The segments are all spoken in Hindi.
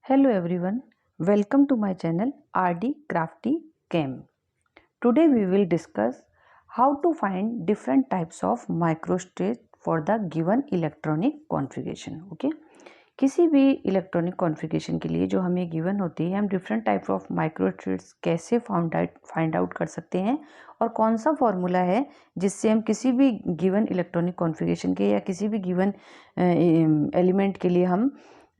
Hello everyone, welcome to my channel RD Crafty Chem. Today we will discuss how to find different types of microstate for the given electronic configuration. Okay, किसी भी इलेक्ट्रॉनिक कॉन्फ़िगरेशन के लिए जो हमें गिवन होती है हम डिफरेंट टाइप ऑफ माइक्रोस्टेट्स कैसे फाइंड आउट कर सकते हैं और कौन सा फॉर्मूला है जिससे हम किसी भी गिवन इलेक्ट्रॉनिक कॉन्फ़िगरेशन के या किसी भी गिवन एलिमेंट के लिए हम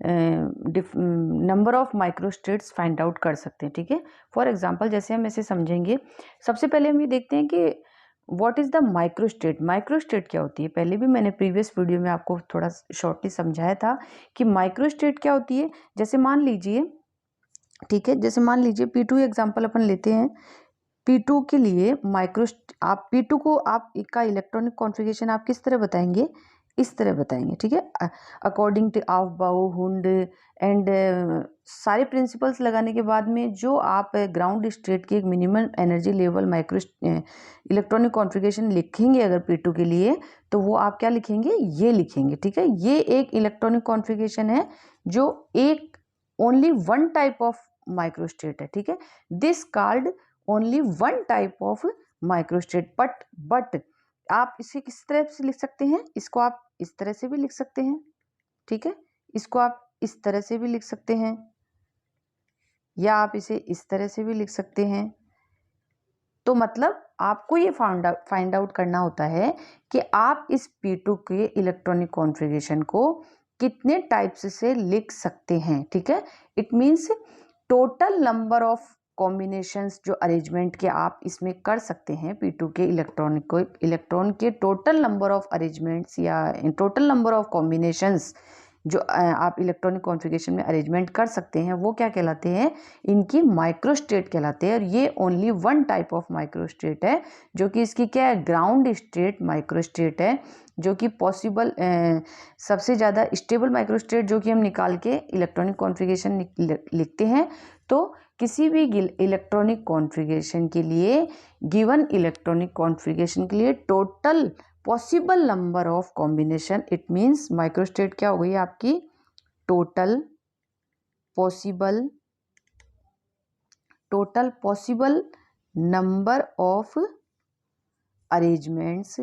number of microstates find out कर सकते हैं। ठीक है, फॉर एग्जांपल जैसे हम इसे समझेंगे, सबसे पहले हम ये देखते हैं कि what is the microstate. Microstate क्या होती है? पहले भी मैंने प्रीवियस वीडियो में आपको थोड़ा शॉर्टली समझाया था कि माइक्रोस्टेट क्या होती है। जैसे मान लीजिए, ठीक है, जैसे मान लीजिए P2 एग्जांपल अपन लेते हैं। P2 के लिए आप P2 को आप का इलेक्ट्रॉनिक कॉन्फ़िगरेशन आप किस तरह बताएंगे? इस तरह बताएंगे। ठीक है, according to aufbau Hund and सारे प्रिंसिपल्स लगाने के बाद में जो आप ग्राउंड स्टेट की एक minimum energy level micro electronic configuration लिखेंगे अगर P2 के लिए, तो वो आप क्या लिखेंगे? ये लिखेंगे। ठीक है, ये एक इलेक्ट्रॉनिक कॉन्फ़िगरेशन है जो एक only one type of microstate है। ठीक है, this called only one type of microstate. But आप इसे किस तरह से लिख सकते हैं? इसको आप इस तरह से भी लिख सकते हैं। ठीक है, इसको आप इस तरह से भी लिख सकते हैं या आप इसे इस तरह से भी लिख सकते हैं। तो मतलब आपको ये फाइंड आउट करना होता है कि आप इस P2 के इलेक्ट्रॉनिक कॉन्फ़िगरेशन को कितने टाइप्स से लिख सकते हैं। ठीक है, it means total number of combinations जो अरेंजमेंट के आप इसमें कर सकते हैं P2 के इलेक्ट्रॉन के टोटल नंबर ऑफ अरेंजमेंट्स या टोटल नंबर ऑफ कॉम्बिनेशंस जो आप इलेक्ट्रॉनिक कॉन्फ़िगरेशन में अरेंजमेंट कर सकते हैं, वो क्या कहलाते हैं? इनकी माइक्रोस्टेट कहलाते हैं। और ये only one type of microstate है जो कि इसकी क्या है? ग्राउंड स्टेट माइक्रोस्टेट है, जो कि पॉसिबल सबसे ज़्यादा स्टेबल माइक्रोस्टेट जो कि हम निकाल के इलेक्ट्रॉनिक कॉन्फ़िगरेशन लिखते हैं। तो किसी भी इलेक्ट्रॉनिक कॉन्फ़िगरेशन के लिए, गिवन इलेक्ट्रॉनिक कॉन्फ़िगरेशन के लिए total possible number of combination, it means microstate क्या हो गई आपकी? Total possible number of arrangements,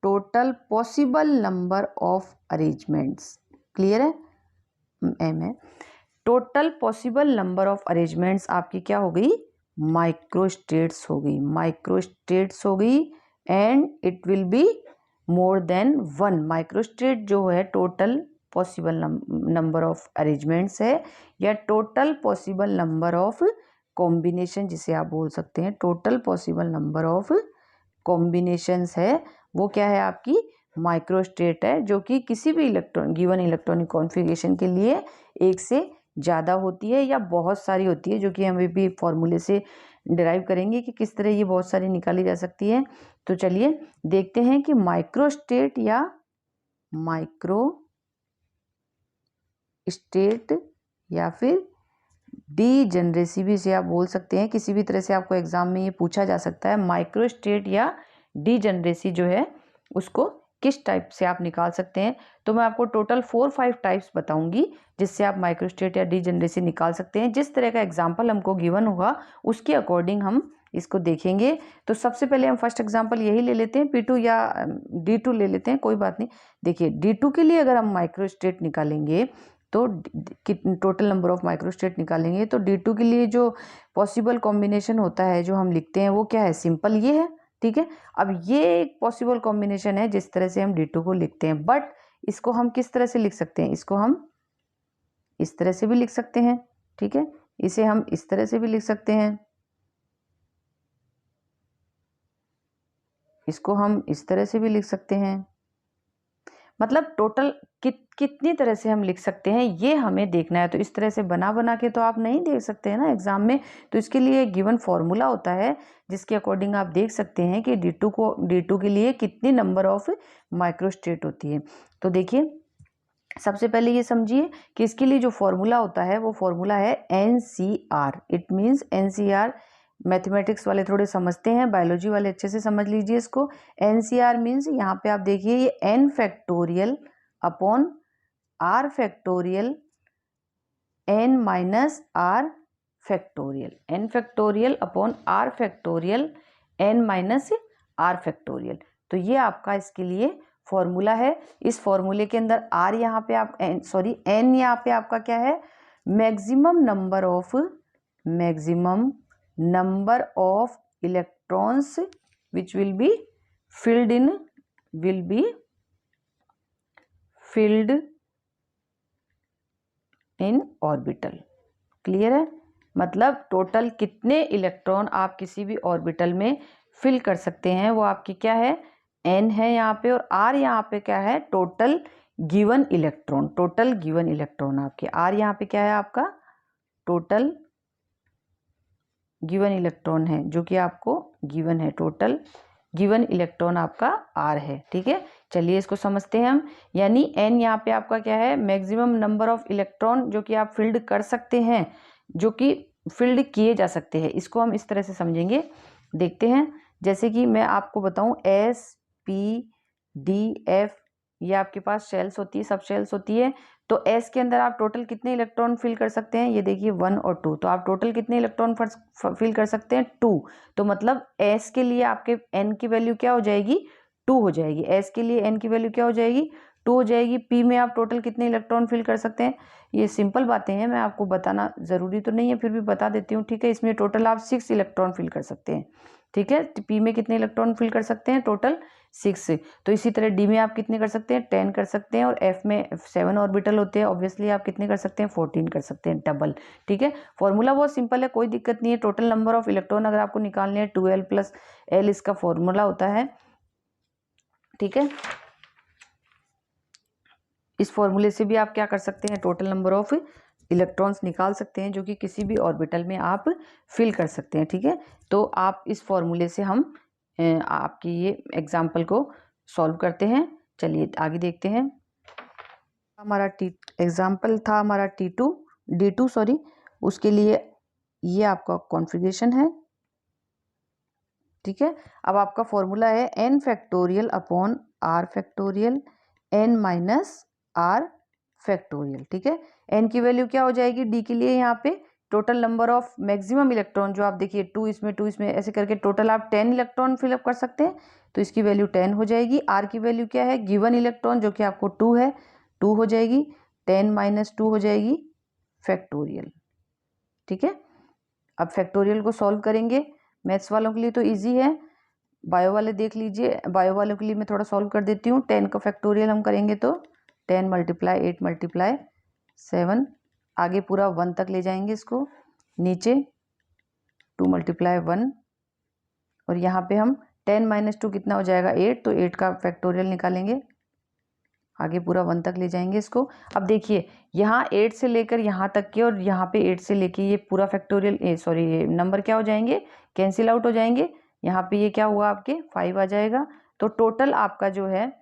total possible number of arrangements. Clear है? एम है total possible number of arrangements आपकी क्या हो गई? माइक्रोस्टेट्स हो गई and it will be more than one. Microstate जो है total possible number of arrangements है या total possible number of combination, जिसे आप बोल सकते हैं total possible number of combinations है, वो क्या है? आपकी माइक्रोस्टेट है, जो कि किसी भी गिवन इलेक्ट्रॉनिक कॉन्फ़िगरेशन के लिए एक से ज़्यादा होती है या बहुत सारी होती है, जो कि हम भी फॉर्मूले से डिराइव करेंगे कि किस तरह ये बहुत सारी निकाली जा सकती है। तो चलिए देखते हैं कि माइक्रोस्टेट या फिर डीजेनरेसी भी इसे आप बोल सकते हैं। किसी भी तरह से आपको एग्जाम में ये पूछा जा सकता है, माइक्रोस्टेट या डीजेनरेसी जो है उसको किस टाइप से आप निकाल सकते हैं। तो मैं आपको टोटल 4-5 टाइप्स बताऊंगी जिससे आप माइक्रोस्टेट या डीजेनरेसी निकाल सकते हैं। जिस तरह का एग्जाम्पल हमको गिवन होगा उसके अकॉर्डिंग हम इसको देखेंगे। तो सबसे पहले हम फर्स्ट एग्जाम्पल यही ले लेते हैं, P2 या D2 ले लेते हैं, कोई बात नहीं। देखिए D2 के लिए अगर हम माइक्रोस्टेट निकालेंगे तो टोटल नंबर ऑफ माइक्रोस्टेट निकालेंगे तो D2 के लिए जो पॉसिबल कॉम्बिनेशन होता है जो हम लिखते हैं वो क्या है? सिंपल ये है। ठीक है, अब ये एक पॉसिबल कॉम्बिनेशन है जिस तरह से हम D2 को लिखते हैं, बट इसको हम किस तरह से लिख सकते हैं? इसको हम इस तरह से भी लिख सकते हैं। ठीक है, इसे हम इस तरह से भी लिख सकते हैं, इसको हम इस तरह से भी लिख सकते हैं। मतलब टोटल कितनी तरह से हम लिख सकते हैं ये हमें देखना है। तो इस तरह से बना के तो आप नहीं देख सकते हैं ना एग्जाम में। तो इसके लिए गिवन फॉर्मूला होता है जिसके अकॉर्डिंग आप देख सकते हैं कि D2 के लिए कितनी नंबर ऑफ माइक्रोस्टेट होती है। तो देखिए सबसे पहले ये समझिए कि इसके लिए जो फॉर्मूला होता है वो फॉर्मूला है NCR। It means NCR, mathematics वाले थोड़े समझते हैं, बायोलॉजी वाले अच्छे से समझ लीजिए इसको। NCR मीन्स यहाँ पे आप देखिए ये N factorial upon R factorial n minus R factorial, n factorial upon R factorial n minus R factorial. तो ये आपका इसके लिए फॉर्मूला है। इस फॉर्मूले के अंदर r यहाँ पे आप n यहाँ पे आपका क्या है, maximum number of electrons which will be filled in orbital. Clear है? मतलब टोटल कितने इलेक्ट्रॉन आप किसी भी ऑर्बिटल में फिल कर सकते हैं वो आपकी क्या है, n है यहाँ पे, और r यहाँ पे क्या है, टोटल गिवन इलेक्ट्रॉन आपके r यहाँ पे क्या है, आपका टोटल गिवन इलेक्ट्रॉन है जो कि आपको गिवन है, टोटल गिवन इलेक्ट्रॉन आपका r है। ठीक है, चलिए इसको समझते हैं हम। यानी n यहाँ पे आपका क्या है, मैक्सिमम नंबर ऑफ इलेक्ट्रॉन जो कि आप फील्ड कर सकते हैं, जो कि फील्ड किए जा सकते हैं। इसको हम इस तरह से समझेंगे, देखते हैं। जैसे कि मैं आपको बताऊं S P D F, ये आपके पास शेल्स होती है, सब शेल्स होती है। तो S के अंदर आप टोटल कितने इलेक्ट्रॉन फिल कर सकते हैं, ये देखिए 1 और 2। तो आप टोटल कितने इलेक्ट्रॉन फिल कर सकते हैं, 2। तो मतलब S के लिए आपके N की वैल्यू क्या हो जाएगी, 2 हो जाएगी। S के लिए N की वैल्यू क्या हो जाएगी, 2 हो जाएगी। P में आप टोटल कितने इलेक्ट्रॉन फिल कर सकते हैं, ये सिंपल बातें हैं, मैं आपको बताना ज़रूरी तो नहीं है, फिर भी बता देती हूँ। ठीक है, इसमें टोटल आप 6 इलेक्ट्रॉन फिल कर सकते हैं। ठीक है, P में कितने इलेक्ट्रॉन फिल कर सकते हैं, टोटल 6। तो इसी तरह D में आप कितने कर सकते हैं, 10 कर सकते हैं, और F में 7 ऑर्बिटल होते हैं, ऑब्वियसली आप कितने कर सकते हैं, 14 कर सकते हैं, डबल। ठीक है, फॉर्मूला बहुत सिंपल है, कोई दिक्कत नहीं है। टोटल नंबर ऑफ इलेक्ट्रॉन अगर आपको निकालने हैं 12 प्लस L इसका फॉर्मूला होता है। ठीक है, इस फॉर्मूले से भी आप क्या कर सकते हैं, टोटल नंबर ऑफ इलेक्ट्रॉन्स निकाल सकते हैं जो कि किसी भी ऑर्बिटल में आप फिल कर सकते हैं। ठीक है, तो आप इस फॉर्मूले से हम आपकी ये एग्जाम्पल को सॉल्व करते हैं। चलिए आगे देखते हैं। हमारा एग्जाम्पल था हमारा D2 सॉरी, उसके लिए ये आपका कॉन्फ़िगरेशन है। ठीक है, अब आपका फॉर्मूला है n factorial upon r factorial n minus r factorial. ठीक है, n की वैल्यू क्या हो जाएगी d के लिए, यहाँ पे total number of maximum electron जो आप देखिए 2 इसमें ऐसे करके टोटल आप 10 इलेक्ट्रॉन फिलअप कर सकते हैं, तो इसकी वैल्यू 10 हो जाएगी। r की वैल्यू क्या है, गिवन इलेक्ट्रॉन जो कि आपको 2 है, 2 हो जाएगी, 10 माइनस 2 हो जाएगी फैक्टोरियल। ठीक है, अब फैक्टोरियल को सॉल्व करेंगे। मैथ्स वालों के लिए तो इजी है, बायो वाले देख लीजिए, बायो वालों के लिए मैं थोड़ा सॉल्व कर देती हूँ। 10 का फैक्टोरियल हम करेंगे तो 10 मल्टीप्लाई 8 मल्टीप्लाई 7, आगे पूरा 1 तक ले जाएंगे इसको, नीचे 2 मल्टीप्लाई 1, और यहाँ पे हम 10 माइनस 2 कितना हो जाएगा, 8, तो 8 का फैक्टोरियल निकालेंगे, आगे पूरा 1 तक ले जाएंगे इसको। अब देखिए यहाँ 8 से लेकर यहाँ तक के, और यहाँ पे 8 से लेके ये पूरा फैक्टोरियल सॉरी ये नंबर क्या हो जाएंगे, कैंसिल आउट हो जाएंगे। यहाँ पे ये क्या हुआ, आपके 5 आ जाएगा। तो टोटल आपका जो है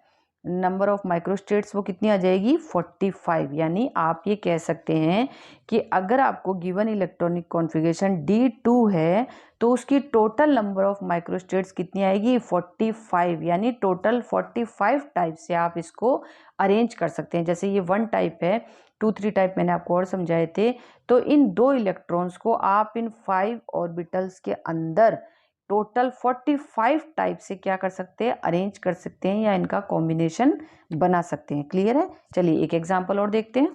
नंबर ऑफ माइक्रोस्टेट्स वो कितनी आ जाएगी, 45। यानी आप ये कह सकते हैं कि अगर आपको गिवन इलेक्ट्रॉनिक कॉन्फ़िगरेशन D2 है तो उसकी टोटल नंबर ऑफ माइक्रोस्टेट्स कितनी आएगी, 45। यानी टोटल 45 टाइप से आप इसको अरेंज कर सकते हैं। जैसे ये 1 टाइप है, 2, 3 टाइप मैंने आपको और समझाए थे। तो इन 2 इलेक्ट्रॉन्स को आप इन 5 ऑर्बिटल्स के अंदर टोटल 45 टाइप से क्या कर सकते हैं, अरेंज कर सकते हैं, या इनका कॉम्बिनेशन बना सकते हैं। क्लियर है? चलिए एक एग्जांपल और देखते हैं।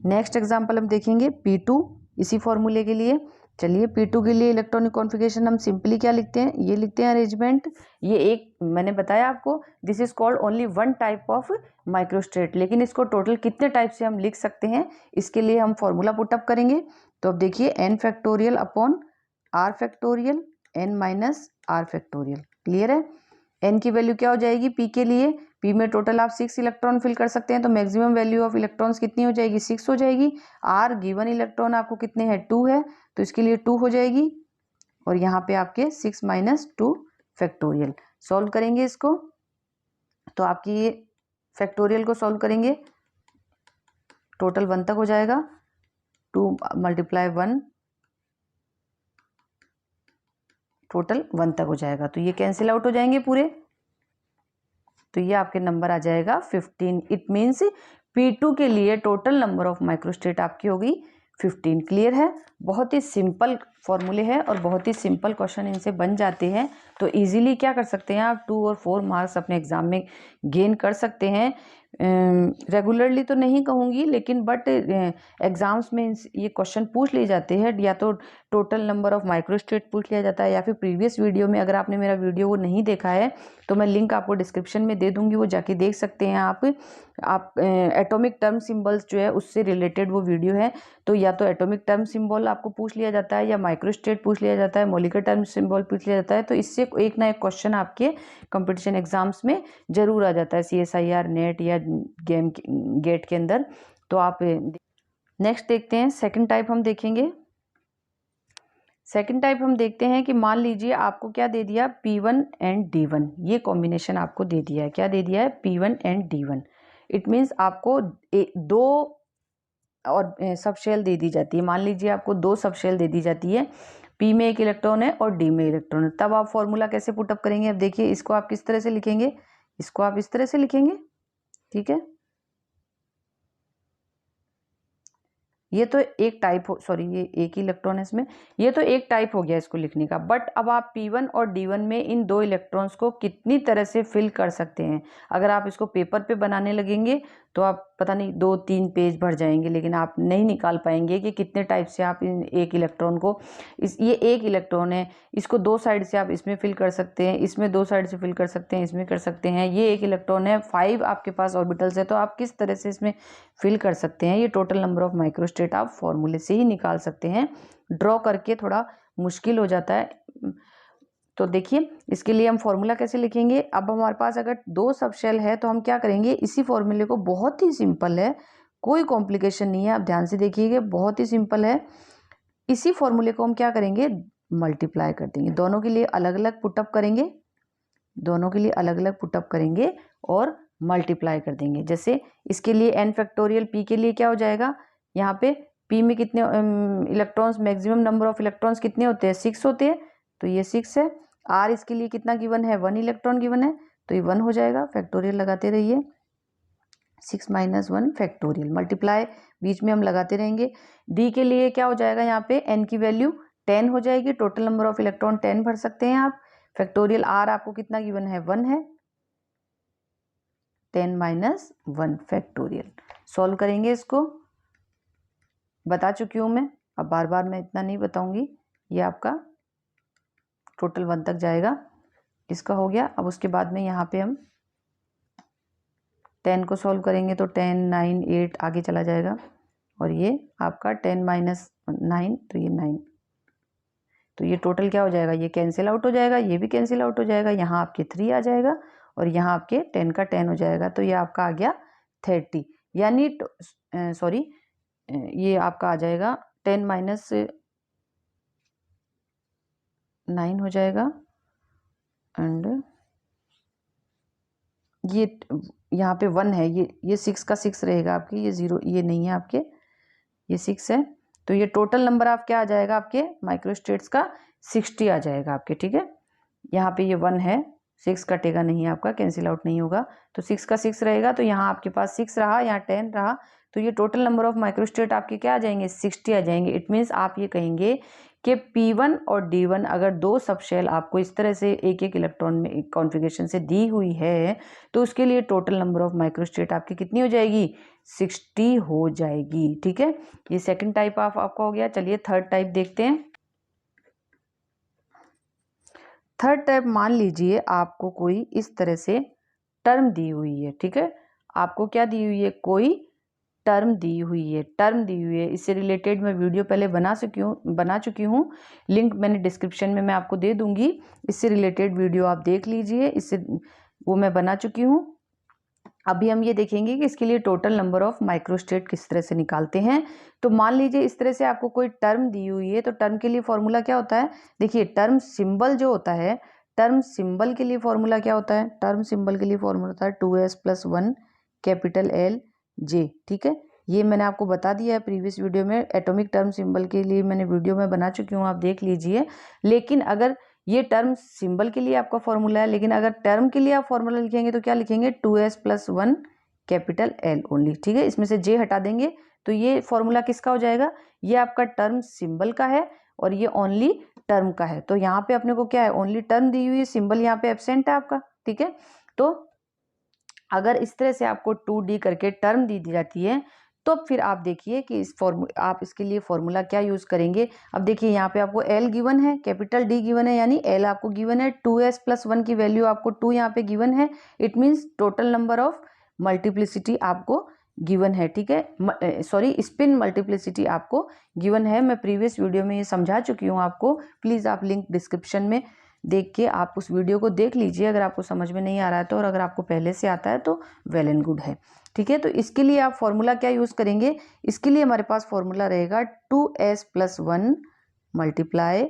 नेक्स्ट एग्जांपल हम देखेंगे P2, इसी फॉर्मूले के लिए। चलिए P2 के लिए इलेक्ट्रॉनिक कॉन्फ़िगरेशन हम सिंपली क्या लिखते हैं, ये लिखते हैं अरेंजमेंट। ये एक मैंने बताया आपको, this is called only 1 type of microstate, लेकिन इसको टोटल कितने टाइप से हम लिख सकते हैं, इसके लिए हम फॉर्मूला पुटअप करेंगे। तो अब देखिए n factorial upon r factorial n minus r factorial. Clear है? n की वैल्यू क्या हो जाएगी p के लिए, p में टोटल आप 6 इलेक्ट्रॉन फिल कर सकते हैं, तो मैक्सिमम वैल्यू ऑफ इलेक्ट्रॉन्स कितनी हो जाएगी, 6 हो जाएगी। r गिवन इलेक्ट्रॉन आपको कितने हैं, 2 है, तो इसके लिए 2 हो जाएगी, और यहाँ पे आपके 6 माइनस 2 फैक्टोरियल। सॉल्व करेंगे इसको, तो आपकी ये फैक्टोरियल को सॉल्व करेंगे, टोटल 1 तक हो जाएगा, 2 मल्टीप्लाई 1, टोटल 1 तक हो जाएगा, तो ये कैंसिल आउट हो जाएंगे पूरे, तो ये आपके नंबर आ जाएगा 15। इट मीन्स P2 के लिए टोटल नंबर ऑफ माइक्रोस्टेट आपकी होगी 15। क्लियर है? बहुत ही सिंपल फॉर्मूले हैं और बहुत ही सिंपल क्वेश्चन इनसे बन जाते हैं। तो इजीली क्या कर सकते हैं आप 2 और 4 मार्क्स अपने एग्जाम में गेन कर सकते हैं। रेगुलरली तो नहीं कहूँगी, लेकिन बट एग्जाम्स में ये क्वेश्चन पूछ लिए जाते हैं। या तो टोटल नंबर ऑफ माइक्रोस्टेट पूछ लिया जाता है, या फिर प्रीवियस वीडियो में, अगर आपने मेरा वीडियो वो नहीं देखा है तो मैं लिंक आपको डिस्क्रिप्शन में दे दूंगी, वो जाके देख सकते हैं आप एटॉमिक टर्म सिंबल्स जो है उससे रिलेटेड वो वीडियो है। तो या तो एटॉमिक टर्म सिंबल आपको पूछ लिया जाता है, या माइक्रोस्टेट पूछ लिया जाता है, मॉलिक्यूलर टर्म सिंबल पूछ लिया जाता है। तो इससे एक ना एक क्वेश्चन आपके कंपटीशन एग्जाम्स में जरूर आ जाता है, CSIR, नेट या गेट के अंदर। तो आप नेक्स्ट देखते हैं, सेकंड टाइप हम देखेंगे। सेकंड टाइप हम देखते हैं कि मान लीजिए आपको क्या दे दिया, P1 एंड D1, ये कॉम्बिनेशन आपको दे दिया है। क्या दे दिया है? P1 and D1। It means आपको दो और सब शेल दे दी जाती है। मान लीजिए आपको 2 सब शेल दे दी जाती है, P में 1 इलेक्ट्रॉन है और D में इलेक्ट्रॉन है। तब आप फॉर्मूला कैसे पुटअप करेंगे? अब देखिए, इसको आप किस तरह से लिखेंगे, इसको आप इस तरह से लिखेंगे, ठीक है। ये तो एक टाइप हो, सॉरी ये एक ही इलेक्ट्रॉन है इसमें, ये तो एक टाइप हो गया इसको लिखने का। बट अब आप P1 और D1 में इन 2 इलेक्ट्रॉन्स को कितनी तरह से फिल कर सकते हैं। अगर आप इसको पेपर पे बनाने लगेंगे तो आप पता नहीं 2-3 पेज भर जाएंगे, लेकिन आप नहीं निकाल पाएंगे कि कितने टाइप से आप इन एक इलेक्ट्रॉन को, ये एक इलेक्ट्रॉन है, इसको 2 साइड से आप इसमें फिल कर सकते हैं, इसमें 2 साइड से फिल कर सकते हैं, इसमें कर सकते हैं। ये एक इलेक्ट्रॉन है, 5 आपके पास ऑर्बिटल्स है, तो आप किस तरह से इसमें फिल कर सकते हैं। ये टोटल नंबर ऑफ माइक्रोस्टेट आप फॉर्मूले से ही निकाल सकते हैं। ड्रॉ करके थोड़ा मुश्किल हो जाता है। तो देखिए, इसके लिए हम फॉर्मूला कैसे लिखेंगे। अब हमारे पास अगर 2 सब शेल है तो हम क्या करेंगे, इसी फॉर्मूले को, बहुत ही सिंपल है, कोई कॉम्प्लिकेशन नहीं है, आप ध्यान से देखिएगा, बहुत ही सिंपल है। इसी फॉर्मूले को हम क्या करेंगे, मल्टीप्लाई कर देंगे। दोनों के लिए अलग अलग पुटअप करेंगे, दोनों के लिए अलग अलग पुटअप करेंगे और मल्टीप्लाई कर देंगे। जैसे इसके लिए n फैक्टोरियल p के लिए क्या हो जाएगा, यहाँ पे p में कितने electrons, maximum number of electrons कितने होते हैं, 6 होते हैं, तो ये 6 है। r इसके लिए कितना गिवन है, 1 इलेक्ट्रॉन गिवन है, तो ये 1 हो जाएगा। फैक्टोरियल लगाते रहिए, 6 - 1 फैक्टोरियल, मल्टीप्लाई बीच में हम लगाते रहेंगे। d के लिए क्या हो जाएगा, यहाँ पे n की वैल्यू 10 हो जाएगी। टोटल नंबर ऑफ इलेक्ट्रॉन 10 भर सकते हैं आप। फैक्टोरियल r आपको कितना गिवन है, 1 है, 10 - 1 फैक्टोरियल। सॉल्व करेंगे इसको, बता चुकी हूँ मैं, अब बार बार मैं इतना नहीं बताऊंगी। ये आपका टोटल 1 तक जाएगा, इसका हो गया। अब उसके बाद में यहाँ पे हम 10 को सॉल्व करेंगे तो 10, 9, 8 आगे चला जाएगा, और ये आपका 10 - 9, तो ये 9, तो ये टोटल क्या हो जाएगा, ये कैंसिल आउट हो जाएगा, ये भी कैंसिल आउट हो जाएगा, यहाँ आपके 3 आ जाएगा और यहाँ आपके 10 का 10 हो जाएगा। तो ये आपका आ गया 30, यानी सॉरी ये आपका आ जाएगा 10 - 9 हो जाएगा। एंड ये यहाँ पे 1 है, ये 6 का 6 रहेगा आपकी, ये 0, ये नहीं है आपके, ये 6 है। तो ये टोटल नंबर आप क्या आ जाएगा, आपके माइक्रोस्टेट्स का 60 आ जाएगा आपके, ठीक है। यहाँ पे ये 1 है, 6 कटेगा नहीं आपका, कैंसिल आउट नहीं होगा, तो 6 का 6 रहेगा, तो यहाँ आपके पास 6 रहा, यहाँ 10 रहा, तो ये टोटल नंबर ऑफ माइक्रोस्टेट आपके क्या आ जाएंगे, 60 आ जाएंगे। इट मीन्स आप ये कहेंगे कि P1 और D1 अगर 2 सब शेल आपको इस तरह से एक एक इलेक्ट्रॉन में कॉन्फ़िगरेशन से दी हुई है, तो उसके लिए टोटल नंबर ऑफ माइक्रोस्टेट आपकी कितनी हो जाएगी, 60 हो जाएगी, ठीक है। ये सेकंड टाइप आपका हो गया। चलिए थर्ड टाइप देखते हैं। थर्ड टाइप, मान लीजिए आपको कोई इस तरह से टर्म दी हुई है, ठीक है। आपको क्या दी हुई है, कोई टर्म दी हुई है, टर्म दी हुई है। इससे रिलेटेड मैं वीडियो पहले बना चुकी हूँ, लिंक मैंने डिस्क्रिप्शन में मैं आपको दे दूंगी, इससे रिलेटेड वीडियो आप देख लीजिए, इससे वो मैं बना चुकी हूँ। अभी हम ये देखेंगे कि इसके लिए टोटल नंबर ऑफ माइक्रोस्टेट किस तरह से निकालते हैं। तो मान लीजिए इस तरह से आपको कोई टर्म दी हुई है, तो टर्म के लिए फॉर्मूला क्या होता है, देखिए टर्म सिंबल जो होता है, टर्म सिंबल के लिए फॉर्मूला क्या होता है, टर्म सिंबल के लिए फॉर्मूला होता है 2s + 1 कैपिटल L J, ठीक है। ये मैंने आपको बता दिया है प्रीवियस वीडियो में, एटॉमिक टर्म सिंबल के लिए मैंने वीडियो में बना चुकी हूँ, आप देख लीजिए। लेकिन अगर ये टर्म सिंबल के लिए आपका फॉर्मूला है, लेकिन अगर टर्म के लिए आप फॉर्मूला लिखेंगे तो क्या लिखेंगे, 2s + 1 कैपिटल एल ओनली, ठीक है। इसमें से जे हटा देंगे तो ये फॉर्मूला किसका हो जाएगा, ये आपका टर्म सिंबल का है और ये ओनली टर्म का है। तो यहाँ पे अपने को क्या है, ओनली टर्म दी हुई है, सिंबल यहाँ पे एब्सेंट है आपका, ठीक है। तो अगर इस तरह से आपको 2D करके टर्म दी जाती है तो फिर आप देखिए कि आप इसके लिए फॉर्मूला क्या यूज करेंगे। अब देखिए यहाँ पे आपको L गिवन है, कैपिटल D गिवन है, यानी L आपको गिवन है, 2s+1 की वैल्यू आपको 2 यहाँ पे गिवन है। It means total number of multiplicity आपको गिवन है, ठीक है। सॉरी, स्पिन मल्टीप्लिसिटी आपको गिवन है। मैं प्रीवियस वीडियो में ये समझा चुकी हूँ आपको, प्लीज आप लिंक डिस्क्रिप्शन में देख के आप उस वीडियो को देख लीजिए अगर आपको समझ में नहीं आ रहा है तो, और अगर आपको पहले से आता है तो वेल एंड गुड है, ठीक है। तो इसके लिए आप फॉर्मूला क्या यूज करेंगे, इसके लिए हमारे पास फॉर्मूला रहेगा 2s+1 मल्टीप्लाई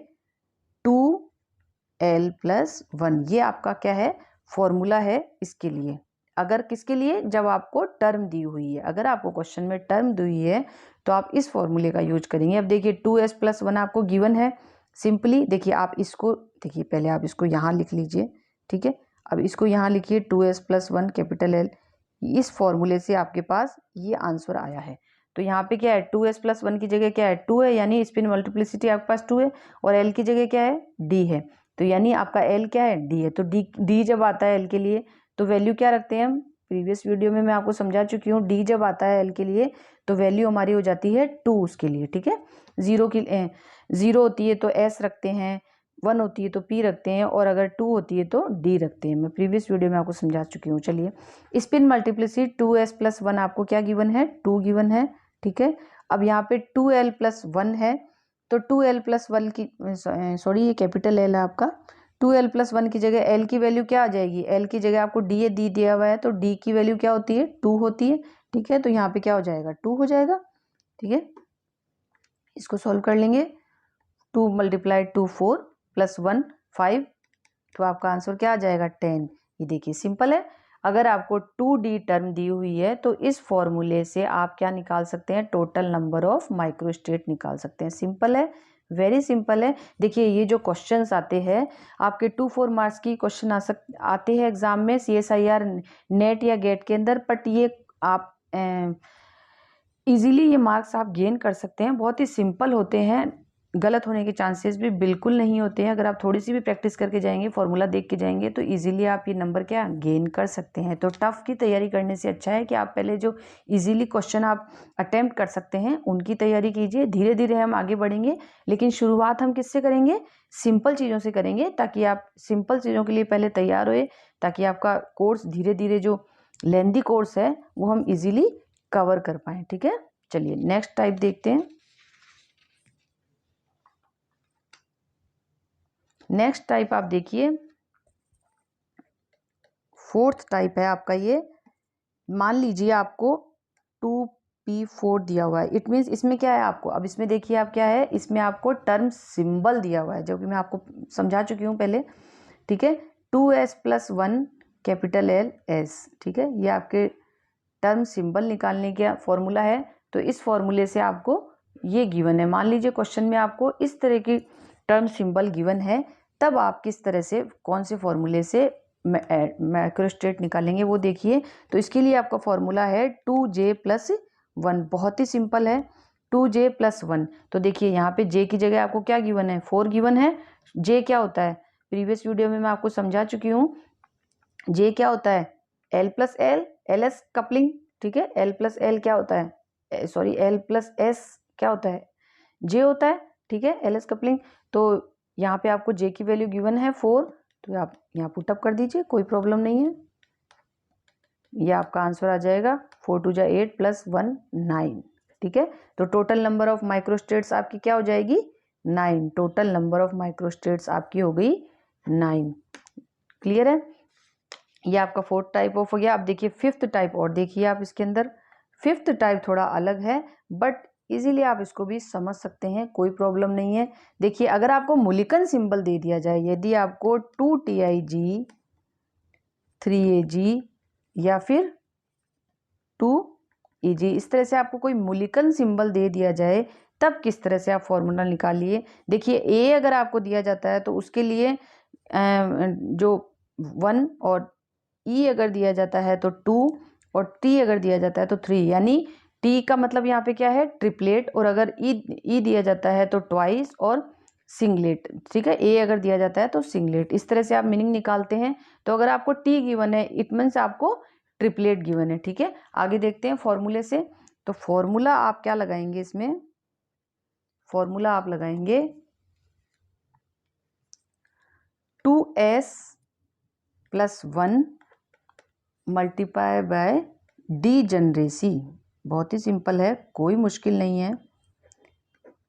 2l+1। ये आपका क्या है, फॉर्मूला है इसके लिए। अगर किसके लिए, जब आपको टर्म दी हुई है, अगर आपको क्वेश्चन में टर्म दी हुई है तो आप इस फॉर्मूले का यूज करेंगे। अब देखिए 2s+1 आपको गिवन है, सिंपली देखिए आप इसको, देखिए पहले आप इसको यहाँ लिख लीजिए, ठीक है। अब इसको यहाँ लिखिए 2s+1 कैपिटल एल, इस फॉर्मूले से आपके पास ये आंसर आया है। तो यहाँ पे क्या है, 2s+1 की जगह क्या है, 2 है, यानी स्पिन मल्टीप्लिसिटी आपके पास 2 है, और l की जगह क्या है, d है। तो यानी आपका l क्या है, d है। तो d जब आता है l के लिए तो वैल्यू क्या रखते हैं हम, प्रीवियस वीडियो में मैं आपको समझा चुकी हूँ, d जब आता है l के लिए तो वैल्यू हमारी हो जाती है 2 उसके लिए, ठीक है। 0 होती है तो s रखते हैं, 1 होती है तो p रखते हैं, और अगर 2 होती है तो d रखते हैं। मैं प्रीवियस वीडियो में आपको समझा चुकी हूँ। चलिए, स्पिन मल्टीप्लिसिटी 2s+1 आपको क्या गिवन है, 2 गिवन है, ठीक है। अब यहाँ पे 2l+1 है, तो 2l+1 की, सॉरी ये कैपिटल L है आपका, 2l+1 की जगह l की वैल्यू क्या आ जाएगी, l की जगह आपको d है, d दिया हुआ है, तो d की वैल्यू क्या होती है, 2 होती है, ठीक है। तो यहाँ पे क्या हो जाएगा, 2 हो जाएगा, ठीक है। इसको सॉल्व कर लेंगे, 2 × 2 4 + 1 5, तो आपका आंसर क्या आ जाएगा, 10। ये देखिए सिंपल है। अगर आपको 2D टर्म दी हुई है तो इस फॉर्मूले से आप क्या निकाल सकते हैं, टोटल नंबर ऑफ माइक्रोस्टेट निकाल सकते हैं। सिंपल है, वेरी सिंपल है। देखिए ये जो क्वेश्चंस आते हैं आपके 2-4 मार्क्स की क्वेश्चन आते हैं एग्जाम में, CSIR नेट या गेट के अंदर, बट ये आप इजीली ये मार्क्स आप गेन कर सकते हैं, बहुत ही सिंपल होते हैं, गलत होने के चांसेस भी बिल्कुल नहीं होते हैं। अगर आप थोड़ी सी भी प्रैक्टिस करके जाएंगे, फॉर्मूला देख के जाएंगे, तो इजीली आप ये नंबर क्या गेन कर सकते हैं। तो टफ की तैयारी करने से अच्छा है कि आप पहले जो इजीली क्वेश्चन आप अटेम्प्ट कर सकते हैं उनकी तैयारी कीजिए। धीरे धीरे हम आगे बढ़ेंगे, लेकिन शुरुआत हम किससे करेंगे, सिंपल चीज़ों से करेंगे, ताकि आप सिंपल चीज़ों के लिए पहले तैयार हुए, ताकि आपका कोर्स धीरे धीरे जो लेंथी कोर्स है वो हम इजीली कवर कर पाएँ, ठीक है। चलिए नेक्स्ट टाइप देखते हैं। नेक्स्ट टाइप आप देखिए, 4th टाइप है आपका ये। मान लीजिए आपको 2p4 दिया हुआ है, इट मीन्स इसमें क्या है आपको, अब इसमें देखिए आप क्या है, इसमें आपको टर्म सिंबल दिया हुआ है, जो कि मैं आपको समझा चुकी हूँ पहले, ठीक है। 2s+1 कैपिटल L s, ठीक है। ये आपके टर्म सिंबल निकालने का फॉर्मूला है। तो इस फॉर्मूले से आपको ये गिवन है, मान लीजिए क्वेश्चन में आपको इस तरह की टर्म सिंबल गिवन है, तब आप किस तरह से, कौन से फॉर्मूले से माइक्रोस्टेट निकालेंगे वो देखिए। तो इसके लिए आपका फॉर्मूला है 2j+1, बहुत ही सिंपल है, 2j+1। तो देखिए यहाँ पे j की जगह आपको क्या गिवन है, 4 गिवन है। j क्या होता है, प्रीवियस वीडियो में मैं आपको समझा चुकी हूँ, j क्या होता है, l+l, ls कपलिंग, ठीक है। l+l क्या होता है, सॉरी l+s क्या होता है, j होता है, ठीक है, ls कपलिंग। तो यहाँ पे आपको j की वैल्यू गिवन है 4, तो आप यहाँ पुटअप कर दीजिए, कोई प्रॉब्लम नहीं है। ये आपका आंसर आ जाएगा, 4 × 2 = 8 + 1 9, ठीक है। तो टोटल नंबर ऑफ माइक्रोस्टेट्स आपकी क्या हो जाएगी, 9। टोटल नंबर ऑफ माइक्रोस्टेट्स आपकी हो गई 9। क्लियर है, ये आपका 4th टाइप ऑफ हो गया। अब देखिए 5th टाइप, और देखिए आप इसके अंदर 5th टाइप थोड़ा अलग है, बट इजीली आप इसको भी समझ सकते हैं, कोई प्रॉब्लम नहीं है। देखिए अगर आपको मूलिकन सिंबल दे दिया जाए, यदि आपको 2TiG 3Ag या फिर 2Eg, इस तरह से आपको कोई मूलिकन सिंबल दे दिया जाए, तब किस तरह से आप फॉर्मूला निकालिए। देखिए A अगर आपको दिया जाता है तो उसके लिए जो 1, और E अगर दिया जाता है तो 2, और टी अगर दिया जाता है तो 3, यानी टी का मतलब यहाँ पे क्या है, ट्रिपलेट, और अगर ई दिया जाता है तो ट्वाइस और सिंगलेट, ठीक है। ए अगर दिया जाता है तो सिंगलेट। इस तरह से आप मीनिंग निकालते हैं। तो अगर आपको टी गिवन है इट मीन्स आपको ट्रिपलेट गिवन है, ठीक है। आगे देखते हैं फॉर्मूले से। तो फॉर्मूला आप क्या लगाएंगे इसमें, फॉर्मूला आप लगाएंगे 2s + 1 मल्टीप्लाई बाय डीजनरेसी। बहुत ही सिंपल है, कोई मुश्किल नहीं है।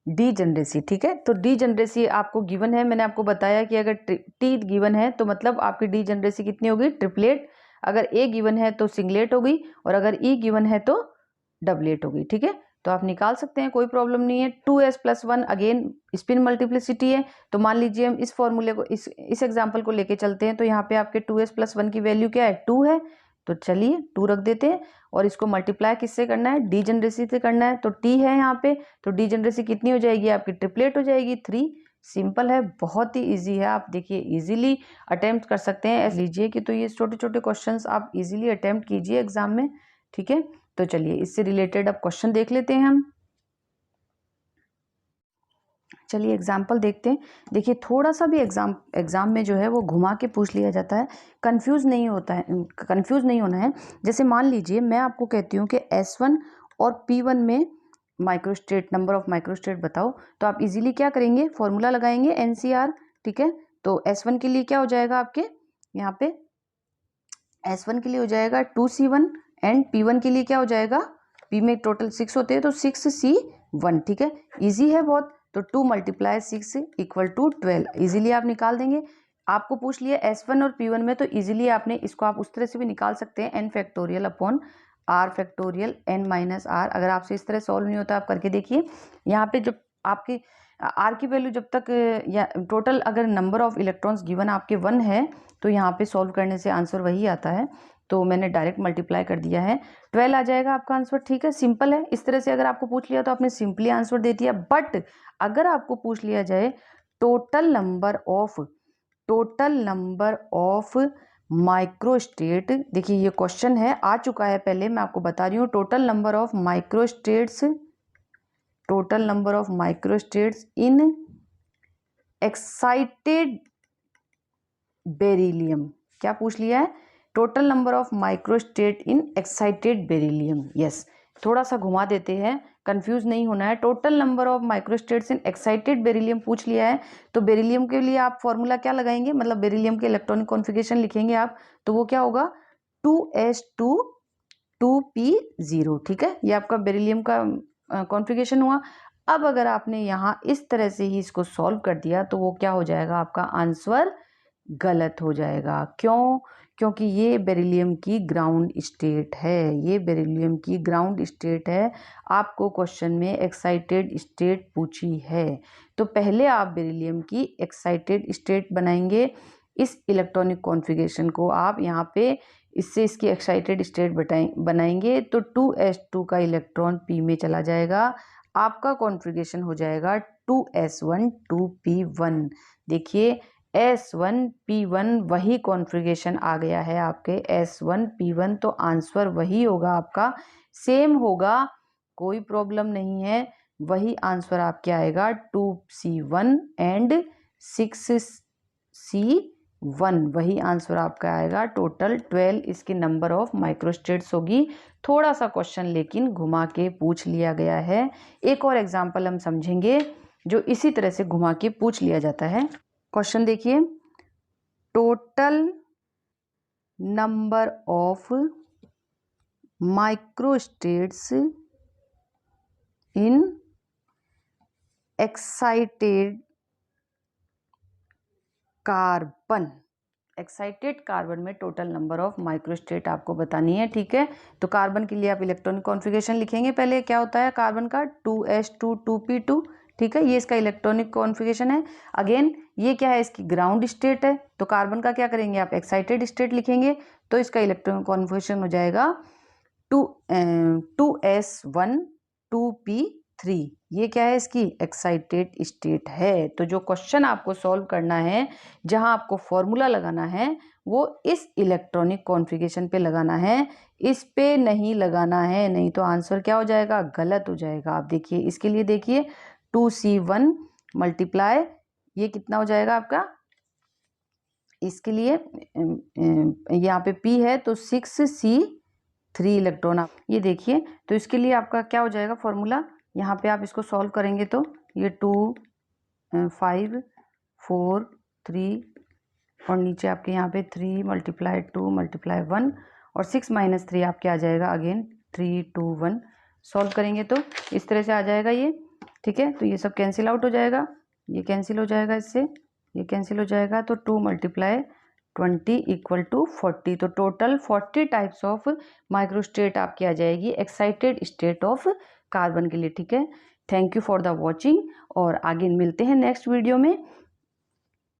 डीजनरेसी, ठीक है। तो डीजनरेसी आपको गिवन है, मैंने आपको बताया कि अगर टी गिवन है तो मतलब आपकी डीजनरेसी कितनी होगी, ट्रिपलेट। अगर ए गिवन है तो सिंगलेट होगी, और अगर ई गिवन है तो डबलेट होगी, ठीक है। तो आप निकाल सकते हैं, कोई प्रॉब्लम नहीं है। 2s + 1 अगेन स्पिन मल्टीप्लिसिटी है। तो मान लीजिए हम इस फॉर्मूले को, इस एग्जाम्पल को लेके चलते हैं। तो यहाँ पे आपके 2s + 1 की वैल्यू क्या है, 2 है। तो चलिए 2 रख देते हैं, और इसको मल्टीप्लाई किससे करना है, डीजनरेसी से करना है। तो टी है यहाँ पे, तो डीजनरेसी कितनी हो जाएगी आपकी, ट्रिपलेट हो जाएगी, 3। सिंपल है, बहुत ही इजी है। आप देखिए इजीली अटेम्प्ट कर सकते हैं, लीजिए कि तो ये छोटे छोटे क्वेश्चंस आप इजीली अटेम्प्ट कीजिए एग्जाम में, ठीक है। तो चलिए इससे रिलेटेड अब क्वेश्चन देख लेते हैं हम। चलिए एग्जाम्पल देखते हैं। देखिए थोड़ा सा भी एग्जाम में जो है वो घुमा के पूछ लिया जाता है, कंफ्यूज नहीं होता है, कंफ्यूज नहीं होना है। जैसे मान लीजिए मैं आपको कहती हूँ कि S1 और P1 में माइक्रोस्टेट, नंबर ऑफ माइक्रोस्टेट बताओ। तो आप इजीली क्या करेंगे, फॉर्मूला लगाएंगे NCR, ठीक है। तो S1 के लिए क्या हो जाएगा आपके यहाँ पे, S1 के लिए हो जाएगा 2C1, एंड P1 के लिए क्या हो जाएगा, P में टोटल 6 होते हैं तो 6C1, ठीक है। इजी है बहुत। तो 2 × 6 = 12, इजीली आप निकाल देंगे। आपको पूछ लिया S1 और P1 में, तो इजीली आपने इसको आप उस तरह से भी निकाल सकते हैं, n factorial upon r factorial n - r। अगर आपसे इस तरह सॉल्व नहीं होता आप करके देखिए। यहाँ पे जब आपकी r की वैल्यू जब तक या टोटल अगर नंबर ऑफ इलेक्ट्रॉन्स गिवन आपके 1 है, तो यहाँ पे सॉल्व करने से आंसर वही आता है। तो मैंने डायरेक्ट मल्टीप्लाई कर दिया है, 12 आ जाएगा आपका आंसर, ठीक है। सिंपल है। इस तरह से अगर आपको पूछ लिया तो आपने सिंपली आंसर दे दिया। बट अगर आपको पूछ लिया जाए टोटल नंबर ऑफ माइक्रोस्टेट, देखिए ये क्वेश्चन है, आ चुका है पहले, मैं आपको बता रही हूँ। Total number of microstates in excited beryllium. क्या पूछ लिया है, total number of microstate in excited beryllium. Yes, थोड़ा सा घुमा देते हैं, कंफ्यूज नहीं होना है। Total number of microstates in excited beryllium पूछ लिया है। तो बेरिलियम के लिए आप फॉर्मूला क्या लगाएंगे, मतलब बेरिलियम के इलेक्ट्रॉनिक कॉन्फ़िगरेशन लिखेंगे आप। तो वो क्या होगा, 2s2 2p0, ठीक है। ये आपका बेरिलियम का कॉन्फ़िगरेशन हुआ। अब अगर आपने यहाँ इस तरह से ही इसको सॉल्व कर दिया तो वो क्या हो जाएगा, आपका आंसर गलत हो जाएगा। क्यों, क्योंकि ये बेरिलियम की ग्राउंड स्टेट है, ये बेरिलियम की ग्राउंड स्टेट है। आपको क्वेश्चन में एक्साइटेड स्टेट पूछी है, तो पहले आप बेरिलियम की एक्साइटेड स्टेट बनाएंगे। इस इलेक्ट्रॉनिक कॉन्फ़िगरेशन को आप यहाँ पे इससे इसकी एक्साइटेड स्टेट बनाएंगे, तो 2s2 का इलेक्ट्रॉन p में चला जाएगा। आपका कॉन्फ़िगरेशन हो जाएगा 2s1 2p1। देखिए S1P1 वही कॉन्फ़िगरेशन आ गया है आपके, S1P1, तो आंसर वही होगा आपका, सेम होगा, कोई प्रॉब्लम नहीं है। वही आंसर आपके आएगा 2C1 एंड 6C1, वही आंसर आपका आएगा। टोटल 12 इसकी नंबर ऑफ माइक्रोस्टेट्स होगी। थोड़ा सा क्वेश्चन लेकिन घुमा के पूछ लिया गया है। एक और एग्जाम्पल हम समझेंगे जो इसी तरह से घुमा के पूछ लिया जाता है। क्वेश्चन देखिए, total number of microstates in excited carbon. Excited carbon में टोटल नंबर ऑफ माइक्रोस्टेट आपको बतानी है, ठीक है। तो कार्बन के लिए आप इलेक्ट्रॉनिक कॉन्फ़िगरेशन लिखेंगे। पहले क्या होता है कार्बन का, 2s2 2p2, ठीक है। ये इसका इलेक्ट्रॉनिक कॉन्फ़िगरेशन है। अगेन ये क्या है, इसकी ग्राउंड स्टेट है। तो कार्बन का क्या करेंगे आप, एक्साइटेड स्टेट लिखेंगे। तो इसका इलेक्ट्रॉनिक कॉन्फ़िगरेशन हो जाएगा 2s1 2p3, 3, ये क्या है इसकी एक्साइटेड स्टेट है। तो जो क्वेश्चन आपको सॉल्व करना है, जहां आपको फॉर्मूला लगाना है, वो इस इलेक्ट्रॉनिक कॉन्फ़िगरेशन पे लगाना है, इस पे नहीं लगाना है, नहीं तो आंसर क्या हो जाएगा, गलत हो जाएगा। आप देखिए इसके लिए, देखिए 2C1 मल्टीप्लाई ये कितना हो जाएगा आपका, इसके लिए यहाँ पे P है तो 6C3 इलेक्ट्रॉन। आप ये देखिए, तो इसके लिए आपका क्या हो जाएगा फॉर्मूला, यहाँ पे आप इसको सॉल्व करेंगे तो ये 2 5 4 3 और नीचे आपके यहाँ पे 3 मल्टीप्लाई 2 मल्टीप्लाई 1 और 6 माइनस 3 आपके आ जाएगा अगेन 3 2 1। सॉल्व करेंगे तो इस तरह से आ जाएगा ये, ठीक है। तो ये सब कैंसिल आउट हो जाएगा, ये कैंसिल हो जाएगा, इससे ये कैंसिल हो जाएगा, तो 2 मल्टीप्लाई 20 इक्वल टू 40। तो टोटल 40 टाइप्स ऑफ माइक्रोस्टेट आपकी आ जाएगी एक्साइटेड स्टेट ऑफ कार्बन के लिए, ठीक है। Thank you for the watching और आगे मिलते हैं नेक्स्ट वीडियो में।